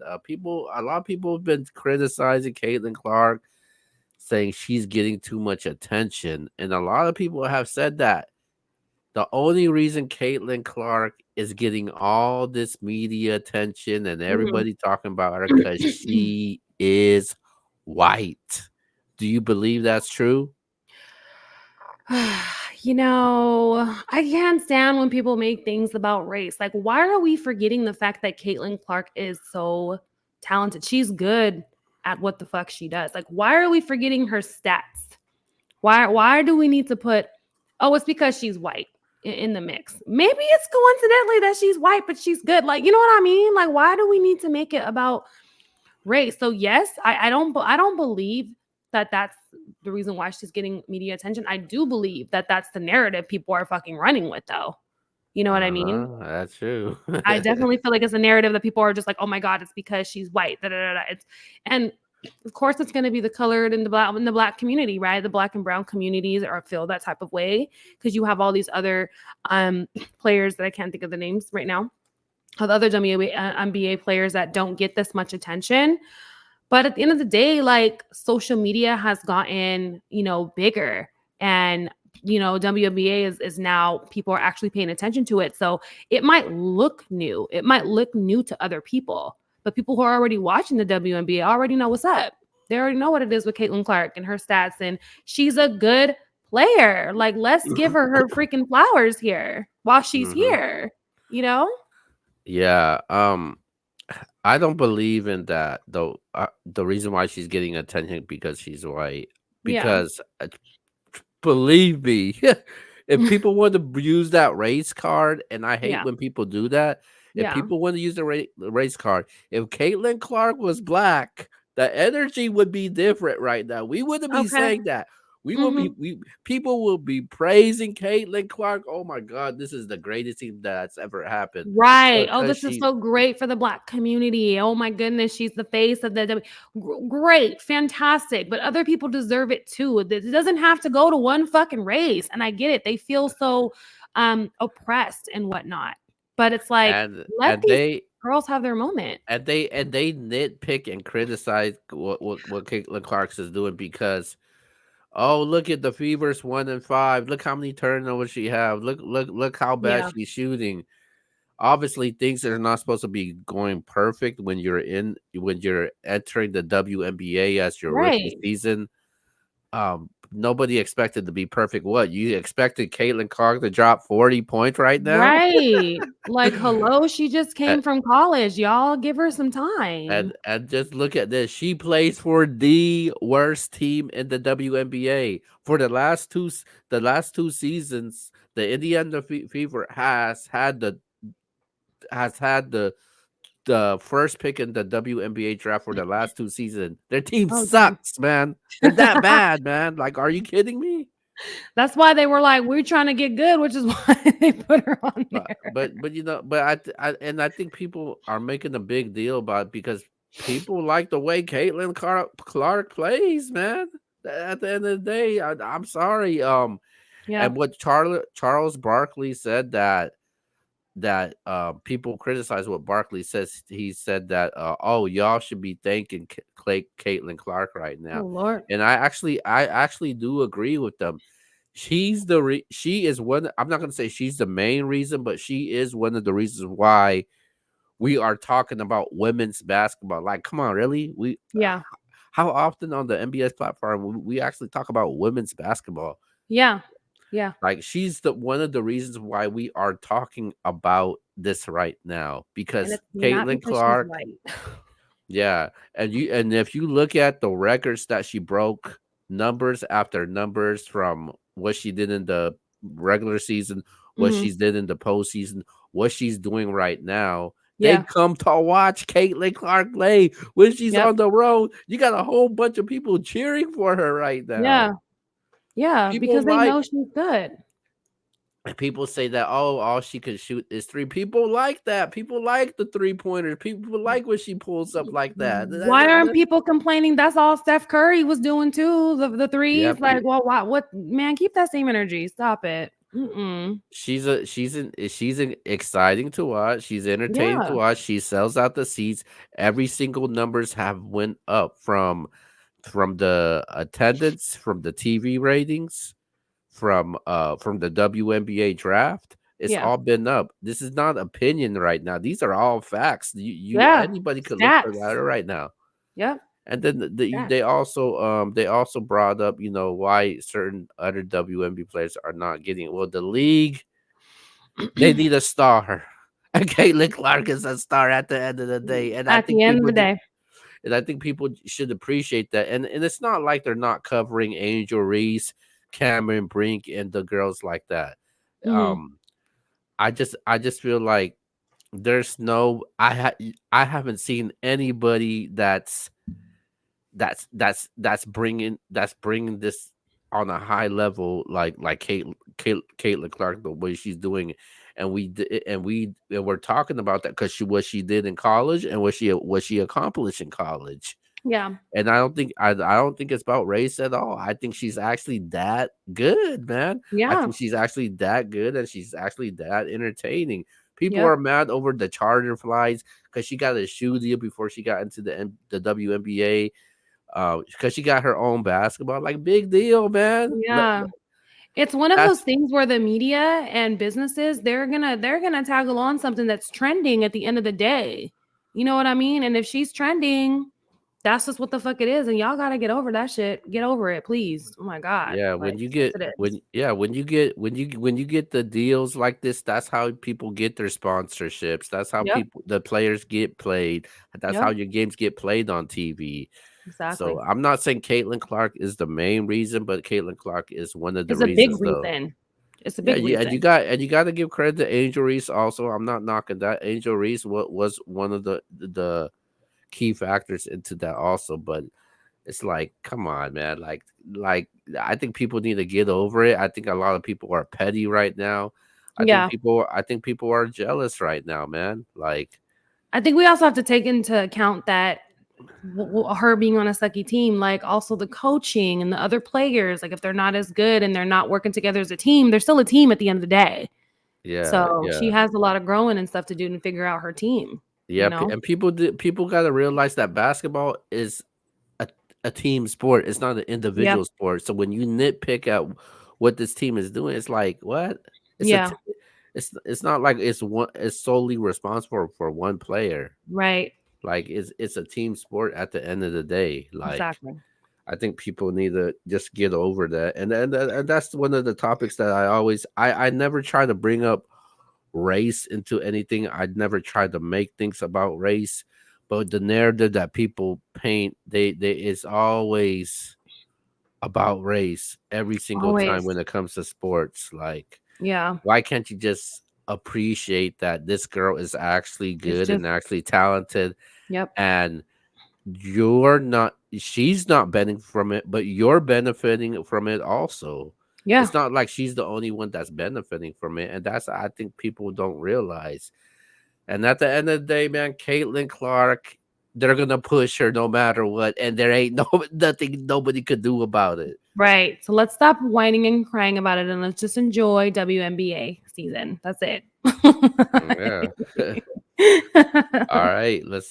a lot of people have been criticizing Caitlyn Clark, saying she's getting too much attention, and a lot of people have said that the only reason Caitlyn Clark is getting all this media attention and Mhm. everybody talking about her because she is white. Do you believe that's true? I can't stand when people make things about race. Like, why are we forgetting the fact that Caitlyn Clark is so talented? She's good at what the fuck she does. Like, why are we forgetting her stats? Why do we need to put, oh, it's because she's white in the mix? Maybe it's coincidentally that she's white, but she's good. Like, you know what I mean? Like, why do we need to make it about race? So yes, I don't believe that that's the reason why she's getting media attention. I do believe that that's the narrative people are fucking running with, though. You know what I mean? That's true. I definitely feel like it's a narrative that people are just like, oh my god, it's because she's white. Da, da, da, da. And of course it's going to be the colored and the black community, right? The black and brown communities are feel that type of way because you have all these other players that I can't think of the names right now, of other WNBA players that don't get this much attention. But at the end of the day, like, social media has gotten, bigger, and WNBA is now, people are actually paying attention to it. So it might look new. It might look new to other people, but people who are already watching the WNBA already know what's up. They already know what it is with Caitlyn Clark and her stats, and she's a good player. Like, let's give her freaking flowers here while she's Hmm. here, you know? Yeah. I don't believe in that though. The reason why she's getting attention because she's white. Yeah. Because believe me, if people want to use that race card, and I hate Yeah. when people do that, if Yeah. people want to use the race card, if Caitlyn Clark was black, the energy would be different right now. We wouldn't be Okay. saying that. We will be Mhm. we People will be praising Caitlyn Clark. Oh my God, this is the greatest thing that's ever happened Right. Oh, because this is she so great for the Black community. Oh my goodness, she's the face of the great, fantastic. But other people deserve it too. It doesn't have to go to one fucking race. And I get it. They feel so oppressed and whatnot. But it's like, and let and these they girls have their moment. and they nitpick and criticize what Caitlyn Clark is doing because oh, look at the Fevers 1-5. Look how many turnovers she have. Look how bad Yeah. she's shooting. Obviously, things are not supposed to be going perfect when you're entering the WNBA as your rookie Right. season. Nobody expected to be perfect. What you expected Caitlyn Clark to drop 40 points right now? Right. Like, hello, she just came from college. Y'all give her some time. And just look at this. She plays for the worst team in the WNBA. For the last two seasons, the Indiana Fever has had the first pick in the WNBA draft for the last two seasons. Their team Oh, damn. sucks, man. They're that bad, man. Like, are you kidding me? That's why they were like, we're trying to get good, which is why they put her on there. But I think people are making a big deal about it because people like the way Clark plays, man. At the end of the day, I'm sorry. Yeah. And what Charles Barkley said that people criticize what Barkley says. He said that oh, y'all should be thanking Caitlyn Clark right Oh, now, Lord. and I actually do agree with them. She is one. I'm not gonna say she's the main reason, but she is one of the reasons why we are talking about women's basketball. Like, come on, really? Yeah. How often on the NBS platform we actually talk about women's basketball? Yeah. Yeah. Like, she's the one of the reasons why we are talking about this right now And because it's not Caitlin because she's Clark, white. yeah, and if you look at the records that she broke, numbers after numbers from what she did in the regular season, what Mhm. she's did in the postseason, what she's doing right now. They Yeah. come to watch Caitlin Clark play when she's Yep. on the road. You got a whole bunch of people cheering for her right now. Yeah. Yeah. People Because they like know she's good. And people say that, oh, all she could shoot is three. People like that. People like the 3 pointers. People like when she pulls up like that. Why aren't people complaining? That's all Steph Curry was doing too. The threes. Yep. Like, well, why, what, man, keep that same energy. Stop it. Mm-mm. She's exciting to watch. She's entertaining to Yeah. watch. She sells out the seats. Every single numbers have went up from the attendance, from the TV ratings, from the WNBA draft. It's Yeah. all been up. This is not opinion right now. These are all facts. You Yeah. anybody could look for that Stats. right now. Yep. And then Stats. they also brought up, why certain other WNBA players are not getting, well, the league, they need a star. And Caitlin Clark is a star at the end of the day. And I At the think end of people the day. should appreciate that. And it's not like they're not covering Angel Reese, Cameron Brink, and the girls like that. Hmm. Um, I just feel like I haven't seen anybody that's bringing this on a high level, like Caitlin Clark, the way she's doing it. And we're talking about that because what she did in college and what she accomplished in college. Yeah. And I don't think it's about race at all. I think she's actually that good, man. I Yeah. think she's actually that good, and she's actually that entertaining. People Yep. are mad over the charter flights because she got a shoe deal before she got into the WNBA. Because she got her own basketball, like, big deal, man. Yeah. It's one of those That's things where the media and businesses, they're gonna tag along something that's trending at the end of the day. You know what I mean? And if she's trending, that's just what the fuck it is. And y'all gotta get over that shit. Get over it, please. Oh my God. Yeah, Like, when you yes get it is. when yeah, when you get the deals like this, that's how people get their sponsorships. That's how Yep. the players get played. That's how Yep. your games get played on TV. So Exactly. I'm not saying Caitlin Clark is the main reason, but Caitlin Clark is one of the It's a big reasons, though. reason. It's a Yeah, big yeah, and you reason. got and you got to give credit to Angel Reese also. I'm not knocking that. Angel Reese was one of the key factors into that also, but it's like, come on, man. Like I think people need to get over it. I think a lot of people are petty right now. Yeah. I think people are jealous right now, man. Like, I think we also have to take into account that her being on a sucky team, like also the coaching and the other players, like if they're not as good and they're not working together as a team, they're still a team at the end of the day. yeah, So she yeah. has a lot of growing and stuff to do to figure out her team, you Yeah, know? and people got to realize that basketball is a, a team sport. It's not an Yeah. individual sport. So when you nitpick at what this team is doing, it's like, what? It's a Yeah. t- it's not like it's solely responsible for one player. Right. Like, it's a team sport at the end of the day. Like, Exactly. I think people need to just get over that. And that's one of the topics that I never try to bring up race into anything. I'd never try to make things about race, but the narrative that people paint, they is always about race every single time Always. when it comes to sports. Like, Yeah. why can't you just appreciate that this girl is actually It's good just, and actually talented, yep. and she's not benefiting from it, but you're benefiting from it also. Yeah. It's not like she's the only one that's benefiting from it, and that's, I think, people don't realize. And at the end of the day, man, Caitlin Clark, they're gonna push her no matter what, and there ain't no nothing nobody could do about it. Right. So let's stop whining and crying about it and let's just enjoy WNBA season. That's it. Yeah. All right, let's